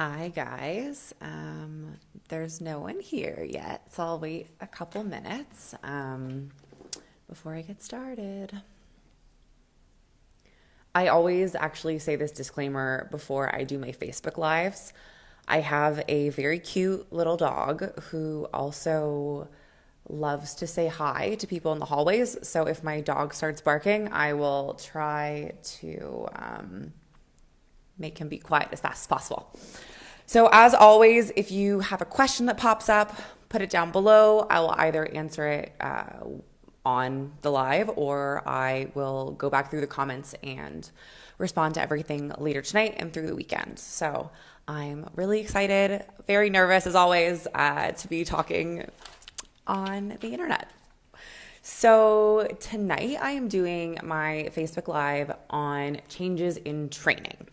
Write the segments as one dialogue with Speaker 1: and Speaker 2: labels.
Speaker 1: Hi, guys. There's no one here yet, so I'll wait a couple minutes before I get started. I always actually say this disclaimer before I do my Facebook Lives. I have a very cute little dog who also loves to say hi to people in the hallways. So if my dog starts barking, I will try to make him be quiet as fast as possible. So, as always, if you have a question that pops up, put it down below. I will either answer it on the live or I will go back through the comments and respond to everything later tonight and through the weekend. So, I'm really excited, very nervous as always, to be talking on the internet. So, tonight I am doing my Facebook Live on changes in training.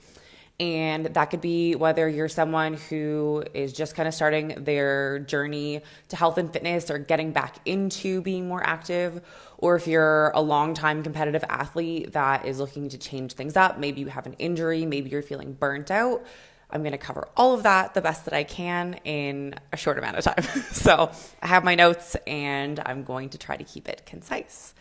Speaker 1: And that could be whether you're someone who is just kind of starting their journey to health and fitness or getting back into being more active, or if you're a longtime competitive athlete that is looking to change things up. Maybe you have an injury, maybe you're feeling burnt out. I'm going to cover all of that the best that I can in a short amount of time. So I have my notes and I'm going to try to keep it concise.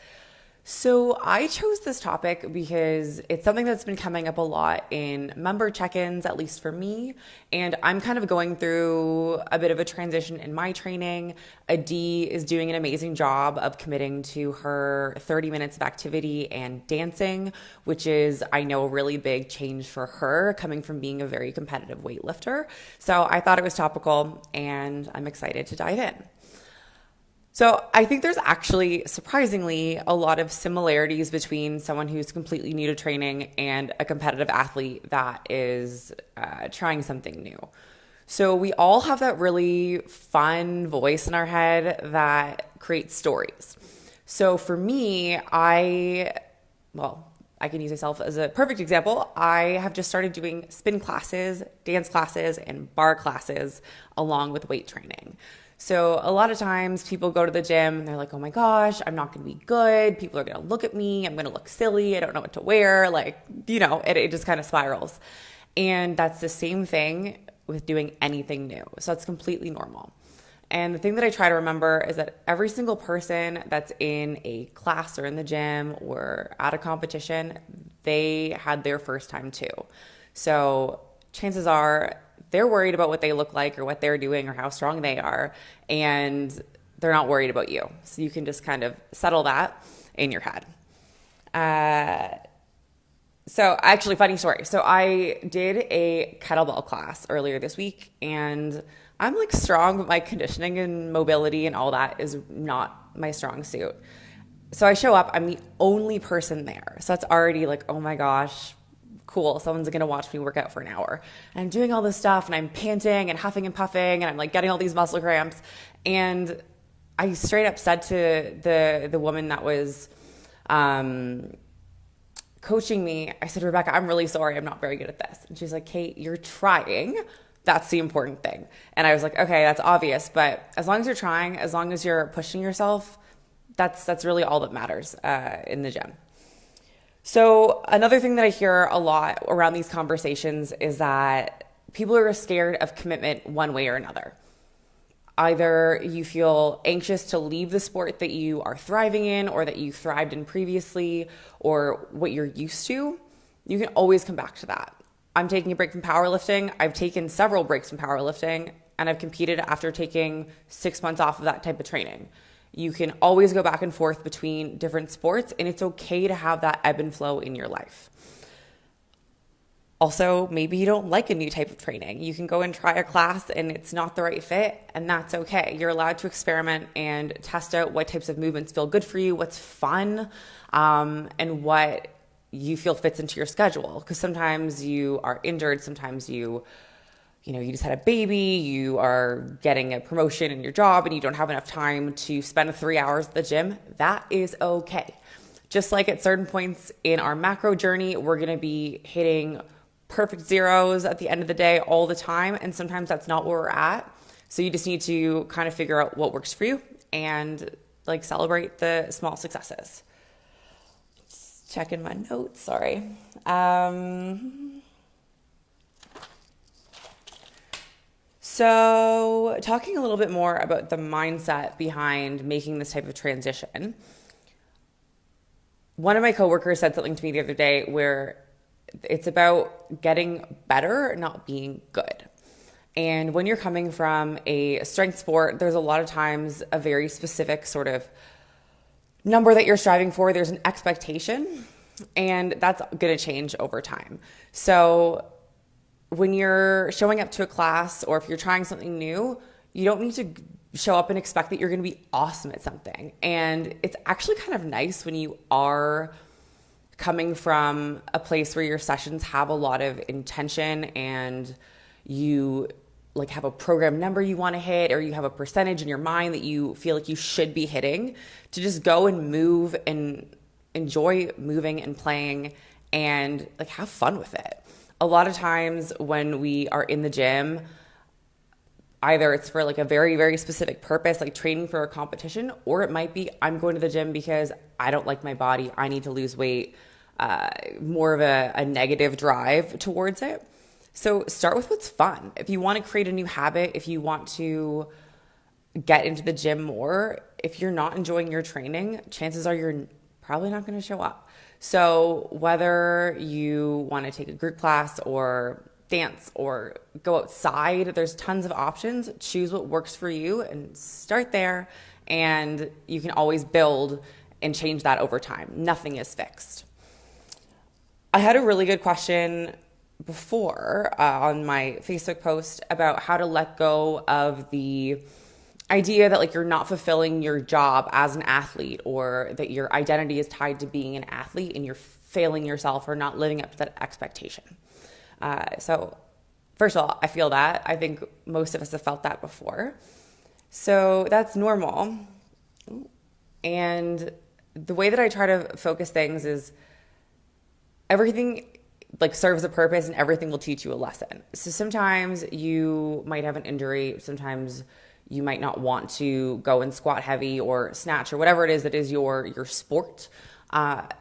Speaker 1: So I chose this topic because it's something that's been coming up a lot in member check-ins, at least for me. And I'm kind of going through a bit of a transition in my training. Adi is doing an amazing job of committing to her 30 minutes of activity and dancing, which is, I know, a really big change for her coming from being a very competitive weightlifter. So I thought it was topical and I'm excited to dive in. So I think there's actually surprisingly a lot of similarities between someone who's completely new to training and a competitive athlete that is trying something new. So we all have that really fun voice in our head that creates stories. So for me, I can use myself as a perfect example. I have just started doing spin classes, dance classes, and bar classes along with weight training. So a lot of times people go to the gym and they're like, oh my gosh, I'm not going to be good. People are going to look at me. I'm going to look silly. I don't know what to wear. It just kind of spirals. And that's the same thing with doing anything new. So that's completely normal. And the thing that I try to remember is that every single person that's in a class or in the gym or at a competition, they had their first time too. So chances are they're worried about what they look like or what they're doing or how strong they are, and they're not worried about you. So you can just kind of settle that in your head. So actually, funny story. So I did a kettlebell class earlier this week, and I'm like strong, but my conditioning and mobility and all that is not my strong suit. So I show up, I'm the only person there. So that's already like, oh my gosh, cool, someone's gonna watch me work out for an hour. And I'm doing all this stuff and I'm panting and huffing and puffing and I'm like getting all these muscle cramps. And I straight up said to the woman that was coaching me, I said, Rebecca, I'm really sorry, I'm not very good at this. And she's like, Kate, you're trying. That's the important thing. And I was like, okay, that's obvious, but as long as you're trying, as long as you're pushing yourself, that's really all that matters in the gym. So another thing that I hear a lot around these conversations is that people are scared of commitment one way or another. Either you feel anxious to leave the sport that you are thriving in or that you thrived in previously or what you're used to. You can always come back to that. I'm taking a break from powerlifting. I've taken several breaks from powerlifting and I've competed after taking 6 months off of that type of training. You can always go back and forth between different sports, and it's okay to have that ebb and flow in your life. Also, maybe you don't like a new type of training. You can go and try a class and it's not the right fit, and that's okay. You're allowed to experiment and test out what types of movements feel good for you, what's fun, and what you feel fits into your schedule. Because sometimes you are injured, sometimes you just had a baby, you are getting a promotion in your job and you don't have enough time to spend 3 hours at the gym. That is okay. Just like at certain points in our macro journey, we're going to be hitting perfect zeros at the end of the day all the time. And sometimes that's not where we're at. So you just need to kind of figure out what works for you and celebrate the small successes. Just checking my notes, sorry. So, talking a little bit more about the mindset behind making this type of transition. One of my coworkers said something to me the other day where it's about getting better, not being good. And when you're coming from a strength sport, there's a lot of times a very specific sort of number that you're striving for. There's an expectation, and that's going to change over time. So when you're showing up to a class or if you're trying something new, you don't need to show up and expect that you're going to be awesome at something. And it's actually kind of nice when you are coming from a place where your sessions have a lot of intention and you like have a program number you want to hit, or you have a percentage in your mind that you feel like you should be hitting, to just go and move and enjoy moving and playing and like have fun with it. A lot of times when we are in the gym, either it's for like a very, very specific purpose, like training for a competition, or it might be I'm going to the gym because I don't like my body, I need to lose weight, more of a negative drive towards it. So start with what's fun. If you want to create a new habit, if you want to get into the gym more, if you're not enjoying your training, chances are you're probably not going to show up. So whether you want to take a group class or dance or go outside, there's tons of options. Choose what works for you and start there. And you can always build and change that over time. Nothing is fixed. I had a really good question before on my Facebook post about how to let go of the idea that like you're not fulfilling your job as an athlete, or that your identity is tied to being an athlete and you're failing yourself or not living up to that expectation. So first of all, I feel that. I think most of us have felt that before. So that's normal. And the way that I try to focus things is everything like serves a purpose and everything will teach you a lesson. So sometimes you might have an injury. Sometimes you might not want to go and squat heavy or snatch or whatever it is that is your sport.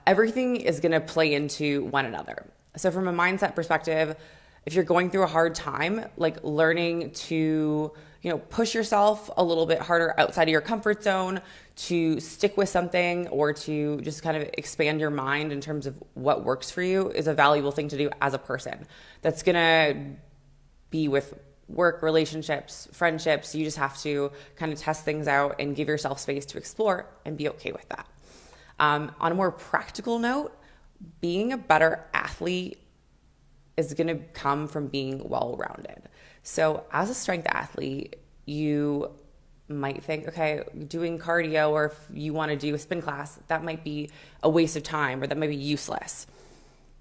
Speaker 1: Everything is going to play into one another. So from a mindset perspective, if you're going through a hard time, like learning to, push yourself a little bit harder outside of your comfort zone, to stick with something, or to just kind of expand your mind in terms of what works for you, is a valuable thing to do as a person. That's going to be with work, relationships, friendships. You just have to kind of test things out and give yourself space to explore and be okay with that. On a more practical note, being a better athlete is going to come from being well-rounded. So as a strength athlete, you might think, okay, doing cardio, or if you want to do a spin class, that might be a waste of time, or that might be useless.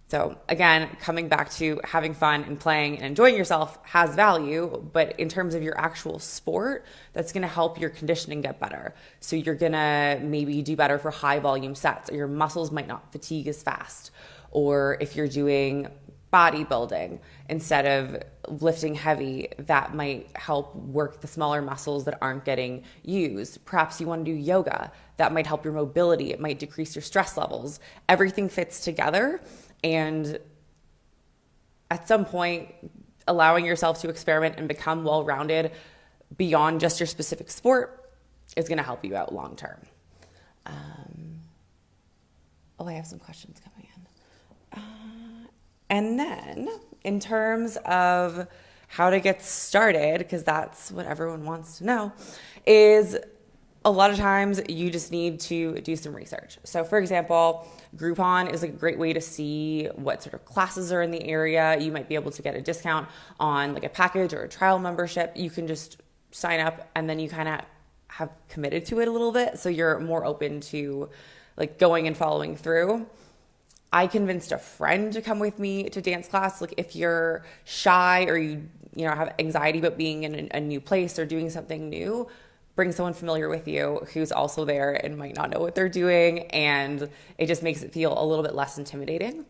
Speaker 1: So again, coming back to having fun and playing and enjoying yourself has value, but in terms of your actual sport, that's going to help your conditioning get better. So you're going to maybe do better for high volume sets, or your muscles might not fatigue as fast. Or if you're doing bodybuilding, instead of lifting heavy, that might help work the smaller muscles that aren't getting used. Perhaps you want to do yoga. That might help your mobility. It might decrease your stress levels. Everything fits together. And at some point, allowing yourself to experiment and become well-rounded beyond just your specific sport is going to help you out long term. I have some questions coming in. And then in terms of how to get started, because that's what everyone wants to know, is a lot of times you just need to do some research. So for example, Groupon is a great way to see what sort of classes are in the area. You might be able to get a discount on like a package or a trial membership. You can just sign up and then you kind of have committed to it a little bit. So you're more open to like going and following through. I convinced a friend to come with me to dance class. Like if you're shy or you have anxiety about being in a new place or doing something new, bring someone familiar with you who's also there and might not know what they're doing, and it just makes it feel a little bit less intimidating.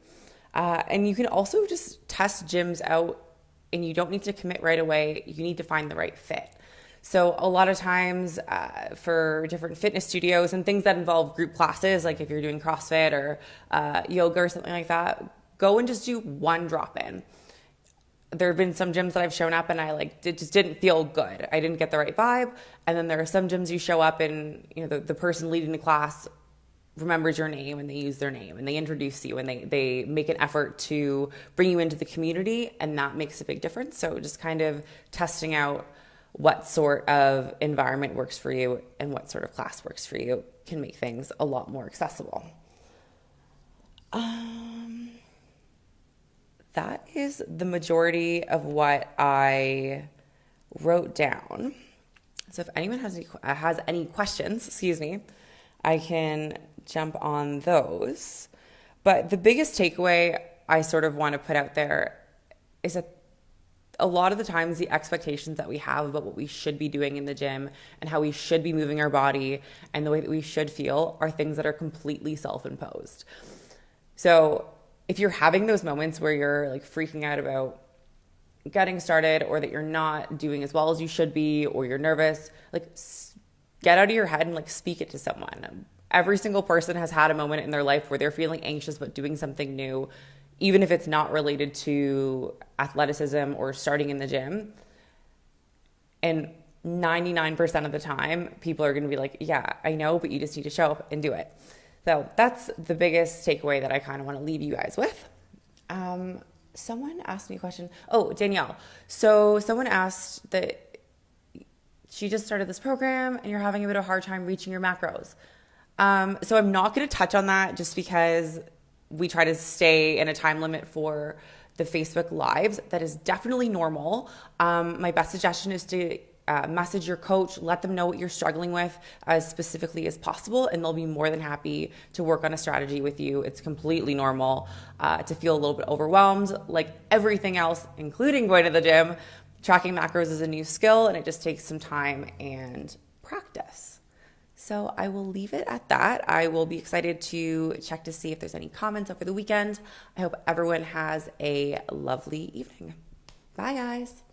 Speaker 1: And you can also just test gyms out, and you don't need to commit right away. You need to find the right fit. So a lot of times for different fitness studios and things that involve group classes, like if you're doing CrossFit or yoga or something like that, go and just do one drop-in. there have been some gyms that I've shown up and I like it just didn't feel good. I didn't get the right vibe. And then there are some gyms you show up and the person leading the class remembers your name and they use their name and they introduce you and they make an effort to bring you into the community, and that makes a big difference. So just kind of testing out what sort of environment works for you and what sort of class works for you can make things a lot more accessible. That is the majority of what I wrote down. So if anyone has any questions, I can jump on those. But the biggest takeaway I sort of want to put out there is that a lot of the times the expectations that we have about what we should be doing in the gym and how we should be moving our body and the way that we should feel are things that are completely self-imposed. So if you're having those moments where you're like freaking out about getting started, or that you're not doing as well as you should be, or you're nervous, like get out of your head and like speak it to someone. Every single person has had a moment in their life where they're feeling anxious about doing something new, even if it's not related to athleticism or starting in the gym. And 99% of the time, people are going to be like, yeah, I know, but you just need to show up and do it. So that's the biggest takeaway that I kind of want to leave you guys with. Someone asked me a question. Oh, Danielle. So someone asked that she just started this program and you're having a bit of a hard time reaching your macros. So I'm not going to touch on that just because we try to stay in a time limit for the Facebook Lives. That is definitely normal. My best suggestion is to message your coach, let them know what you're struggling with as specifically as possible, and they'll be more than happy to work on a strategy with you. It's completely normal to feel a little bit overwhelmed. Like everything else, including going to the gym, tracking macros is a new skill, and it just takes some time and practice. So I will leave it at that. I will be excited to check to see if there's any comments over the weekend. I hope everyone has a lovely evening. Bye, guys.